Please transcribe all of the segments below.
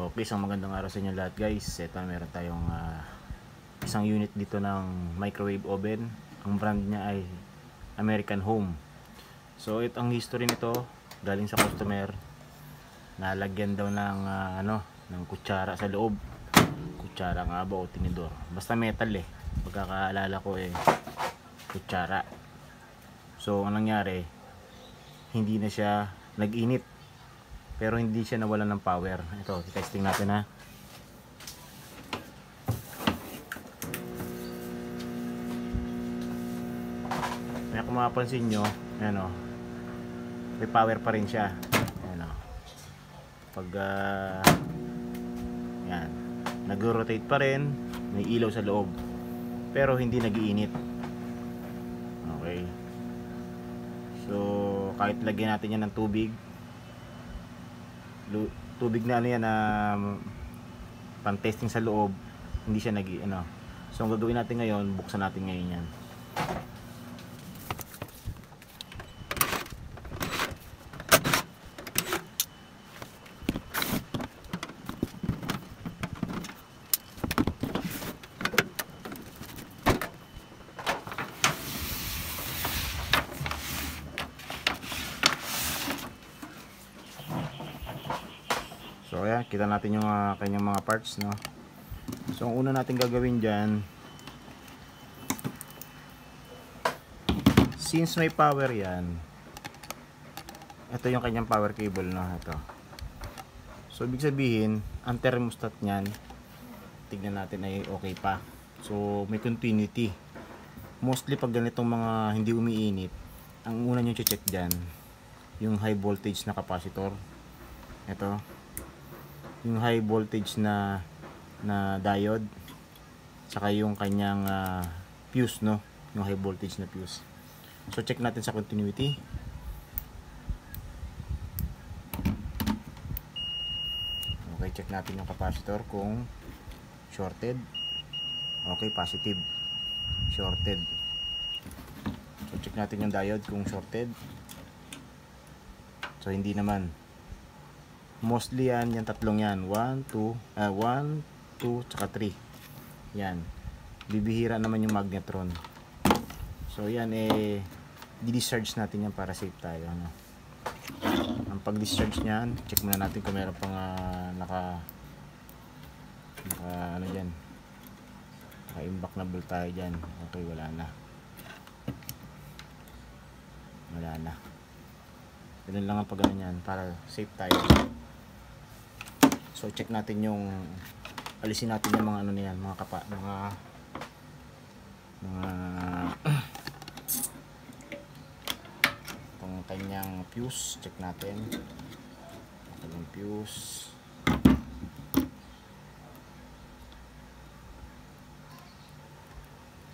Okay, isang magandang araw sa inyo lahat guys. Ito meron tayong isang unit dito ng microwave oven. Ang brand niya ay American Home. So ito ang history nito, galing sa customer. Nalagyan daw ng ng kutsara sa loob. Kutsara nga ba o tinidor? Basta metal eh. Pagkakaalala ko kutsara. So ang nangyari, hindi na siya nag-init. Pero hindi siya nawalan ng power. Ito, testing natin ha. Kaya kung mapapansin nyo, ayan o, may power pa rin siya. Ayan o. Pag yan, nag-rotate pa rin, may ilaw sa loob. Pero hindi nag-iinit. Okay. So, kahit lagyan natin yan ng tubig na yan na pan-testing sa loob, hindi siya So ang gagawin natin ngayon, buksan natin ngayon yan. So ayan, kita natin yung kanyang mga parts, no. So ang una natin gagawin dyan, since may power yan, ito yung kanyang power cable, no. Ito. So ibig sabihin, ang thermostat nyan, tignan natin ay okay pa. So may continuity. Mostly pag ganitong mga hindi umiinit, ang una nyo check dyan, yung high voltage na capacitor. Ito, yung high voltage na diode, saka yung kanyang fuse, no, yung high voltage na fuse. So check natin sa continuity. Okay, check natin yung capacitor kung shorted. Okay, positive, shorted. So check natin yung diode kung shorted. So hindi naman. Mostly yan, yung tatlong yan, 1, 2, tsaka 3. Yan. Bibihira naman yung magnetron. So yan di-discharge natin yan para safe tayo, ano. Ang pag-discharge niyan, check muna natin kung meron pang naka-imbak na bolt tayo dyan. Okay, wala na. Ganun lang ang pag yan para safe tayo. So check natin yung, alisin natin yung mga niyan, mga itong kanyang fuse. Check natin yung fuse.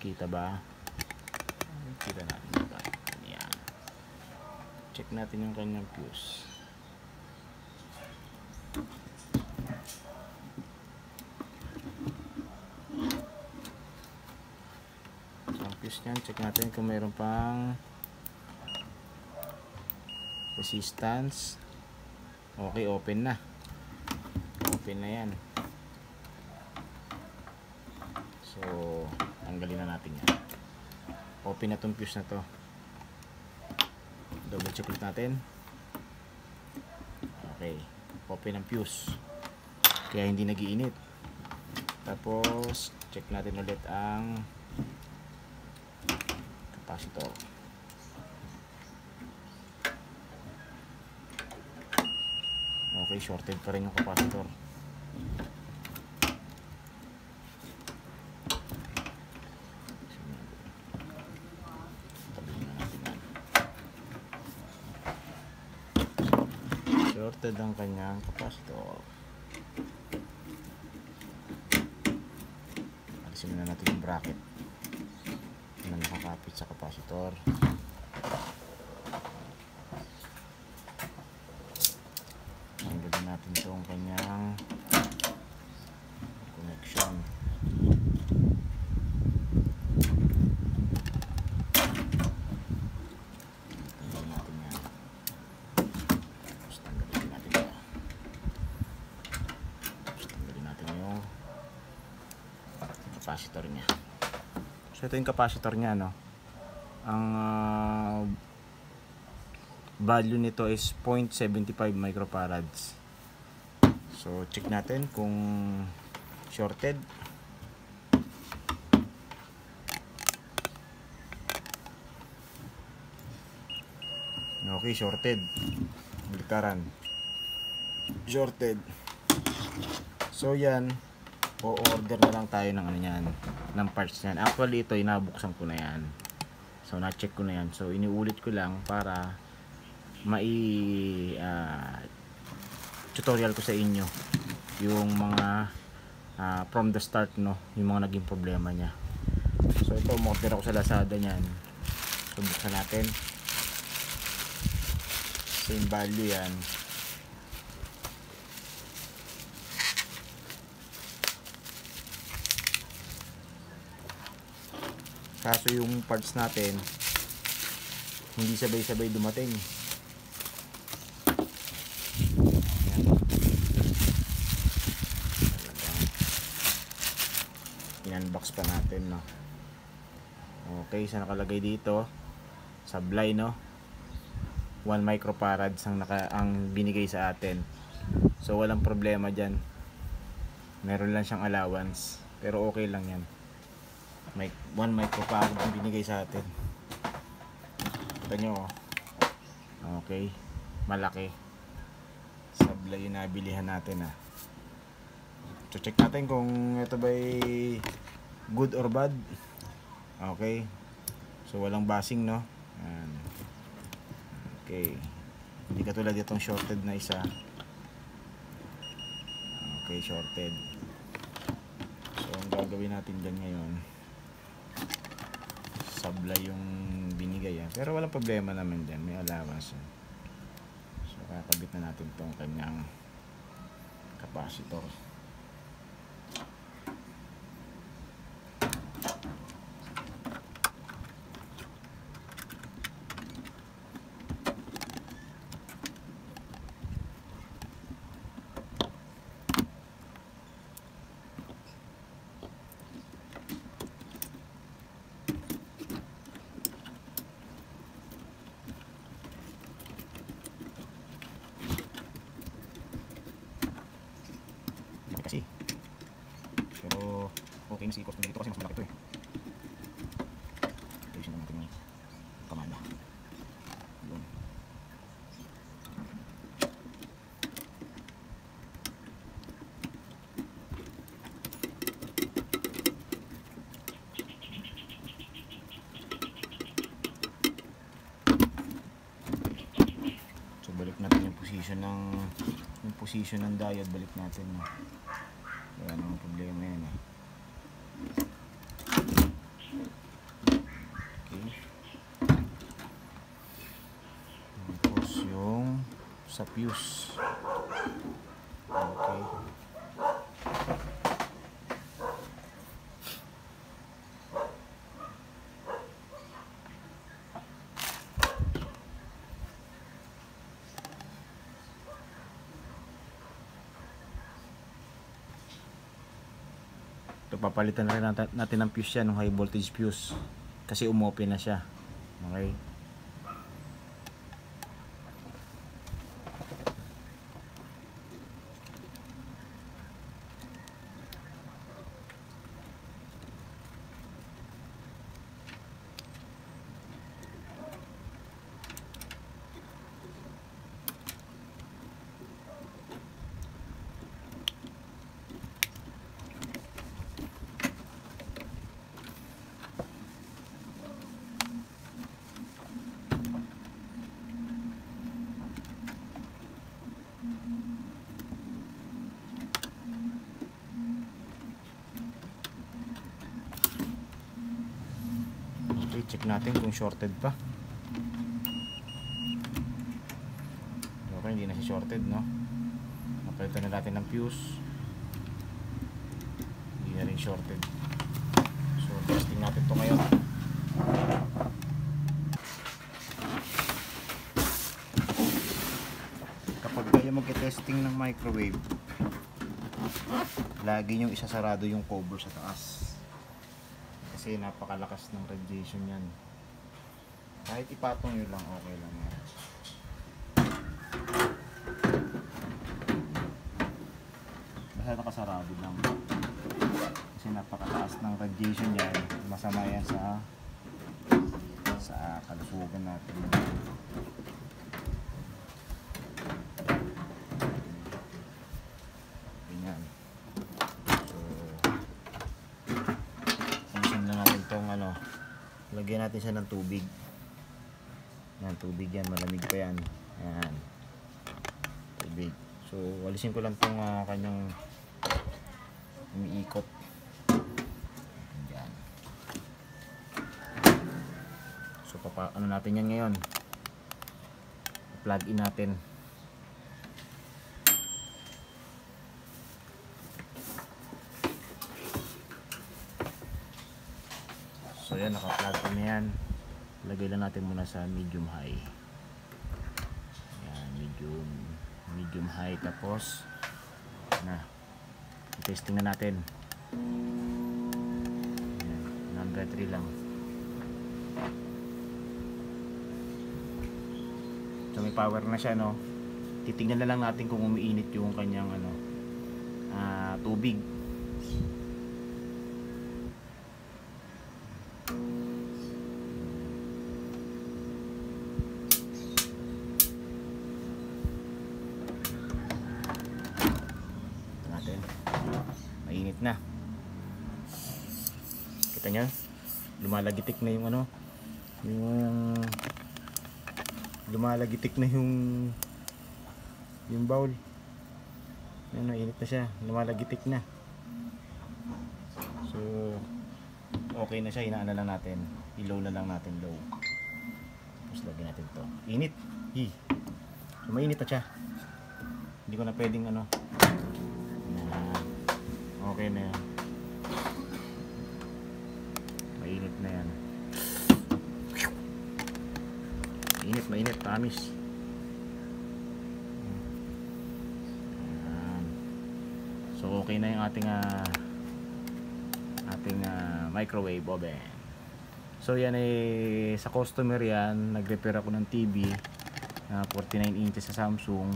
Kita ba? Kita natin ba? Yan. Check natin yung kanyang fuse. Yan, check natin kung mayroon pang resistance. Okay, open na yan. So tanggalin na natin yan. Open na tong fuse na to. Double check ulit natin. Okay, open ang fuse, kaya hindi nag-iinit. Tapos check natin ulit ang capacitor. Okay, shorted pa rin yung capacitor. Shorted ang kanyang capacitor. Alisin na natin yung bracket na nakakapit sa capacitor. Tanggalin natin itong kanyang connection. Tanggalin natin yan. Tapos tanggalin natin ito. capacitor niya. So ito yung capacitor niya, no. Ang value nito is 0.75 microfarads. So check natin kung shorted. Okay, shorted. Likaran. Shorted. So yan, o-order na lang tayo ng ano yan, ng parts niyan. Actually ito inabuksan ko na yan. So na-check ko na yan. So iniulit ko lang para tutorial ko sa inyo yung mga from the start, no, yung mga naging problema niya. So ito, umorder ako sa Lazada niyan. So buksan natin. Same value yan. Kaso yung parts natin hindi sabay-sabay dumating. In-unbox pa natin, no. Okay, sa nakalagay dito, sablay, no, 1 microfarads ang binigay sa atin. So walang problema dyan, meron lang siyang allowance, pero okay lang yan. 1 microfarad ang binigay sa atin. Kita nyo, okay, malaki sablay yung nabilihan natin, ha. So check natin kung ito ba'y good or bad. Okay, so walang basing, no. Ayan. Okay, hindi katulad itong shorted na isa. Okay, shorted. So ang gagawin natin dyan ngayon, sablay yung binigay, ha. Pero walang problema naman dyan, may allowance. So kakabit na natin itong kanyang capacitor. Kasi pero okay yung sikos dito kasi mas malaki ito, eh. Ayusin lang natin yung kamada. Yun. So balik natin yung position ng diode, balik natin, no. Wala namang problema yan, eh. Okay. Tapos yung sa fuse. Okay. Ito, papalitan na rin natin ng fuse yan, ng high voltage fuse, kasi umopen na siya. Okay. Check natin kung shorted pa. Okay, hindi na siya shorted, no. Napalitan na natin ng fuse, hindi na rin shorted. So testing natin ito ngayon. Kapag kayo mag-testing ng microwave, lagi nyo isasarado yung cover sa taas. kasi napakalakas ng radiation yan. Kahit ipatong nyo lang, okay lang yan. Basta nakasarado lang kasi napakataas ng radiation yan. Masama yan sa kalusugan natin. Ganyan. So ayusin na natin tong ano, lagyan natin siya ng tubig. Yan, tubig yan, malamig pa yan. Yan, tubig. So alisin ko lang tong kanyang umiikot. Yan. So ano natin yan ngayon, plug in natin. So yan, naka-plug in na yan. Lagay lang natin muna sa medium high. Yan, medium high, tapos na testing na natin. Yan, number 3 lang. So may power na siya, no. Titingnan na lang natin kung umiinit yung kanyang ano, tubig. Mainit na. Kita nyo, lumalagitik na yung ano, lumalagitik na yung bowl. Ano, init na siya, lumalagitik na. So okay na siya, hinaan na lang natin, i-low na lang natin, low. Tapos lagyan natin to, init. So mainit na siya, hindi ko na pwedeng ano. Okay na yan. Mainit na yan. Mainit, tamis. So okay na yung ating microwave oven. So yan sa customer yan, nag-repair ako ng TV 49 inches sa Samsung.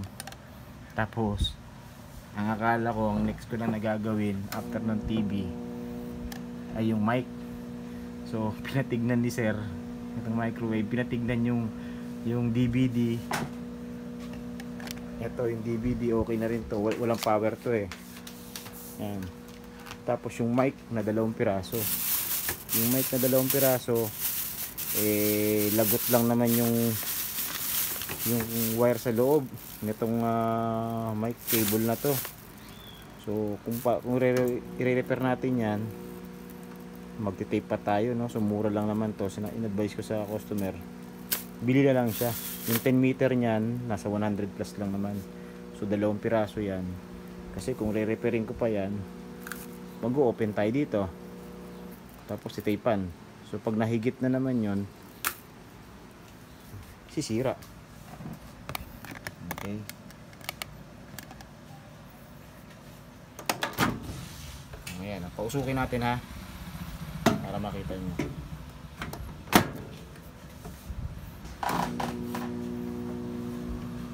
Tapos ang akala ko, ang next ko lang nagagawin after ng TV ay yung mic. So pinatignan ni sir itong microwave, pinatignan yung DVD. Ito yung DVD, okay na rin to, walang power to eh. Yan. Tapos yung mic na 2 piraso, yung mic na 2 piraso lagot lang naman yung wire sa loob nitong mic cable na to. So kung i-repair natin yan, magti-tape pa tayo, no? So mura lang naman to. So in-advise ko sa customer, bili na lang siya. Yung 10 meter niyan nasa 100 plus lang naman. So 2 piraso yan. Kasi kung re-repairing ko pa yan, mag-open tayo dito, tapos itapean. So pag nahigit na naman yon, sisira. Okay. Ayan, pausukin natin ha, para makita nyo.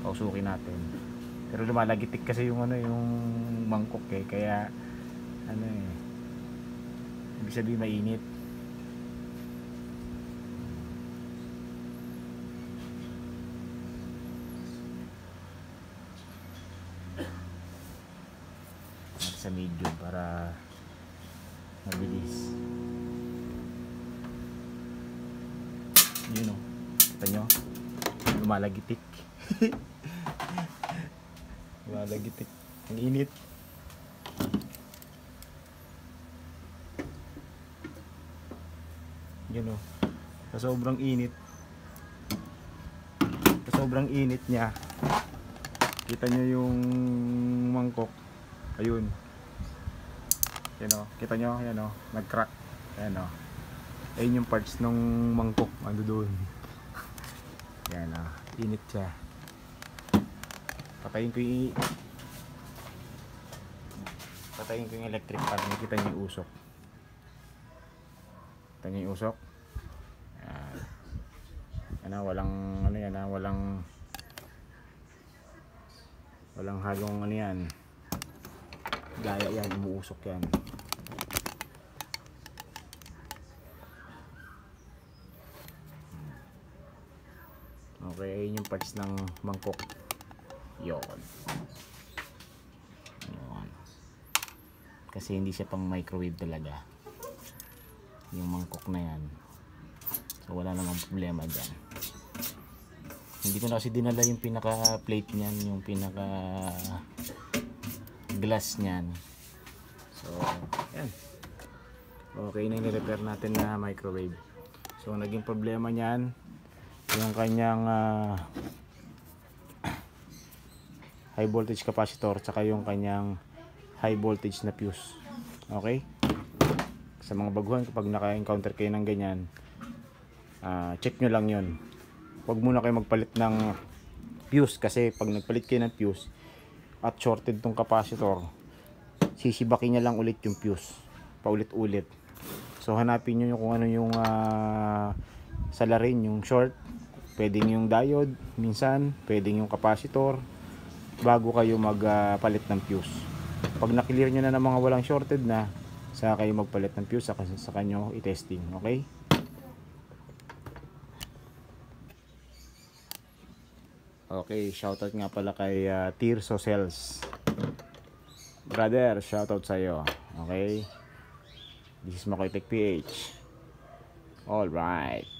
Pausukin natin. Pero lumalagitik kasi yung ano, yung mangkok eh, kaya ano eh, ibig sabihin mainit. Sa medium para mabilis. Yun o, kita nyo, lumalagitik. Lumalagitik, ang init. Yun o, sa sobrang init, niya, kita nyo yung mangkok, ayun. Yan o, kita nyo, yan o, nag-crack. Yan o, ayun yung parts ng mangkok, ando doon. Yan o, init siya. Patayin ko yung electric fan, nakita nyo yung usok. Kita niyo yung usok. Yan, walang ano yan, walang halong ano yan. Gaya yan, umuusok yan. Okay, ayun yung parts ng mangkok. Yun. Kasi hindi siya pang microwave talaga yung mangkok na yan, so wala namang problema dyan. Hindi ko na kasi dinala yung pinaka plate nyan, yung pinaka glass nyan. So yan, okay na yung repair natin na microwave. So naging problema nyan yung kanyang high voltage capacitor tsaka yung kanyang high voltage na fuse. Okay, sa mga baguhan, kapag naka-encounter kayo ng ganyan, check nyo lang yun. Huwag muna kayo magpalit ng fuse, kasi pag nagpalit kayo ng fuse at shorted tong capacitor, sisibakin niya lang ulit yung fuse paulit-ulit. So hanapin nyo kung ano yung salarin, yung short, pwedeng yung diode, minsan pwedeng yung capacitor, bago kayo magpalit ng fuse. Pag na-clear nyo na ng mga walang shorted na, saka kayo magpalit ng fuse, saka nyo i-testing. Okay? Okay, shoutout nga pala kay Tirso Cells. Brother, shoutout sa'yo. Okay? This is Makoy Tech PH. Alright.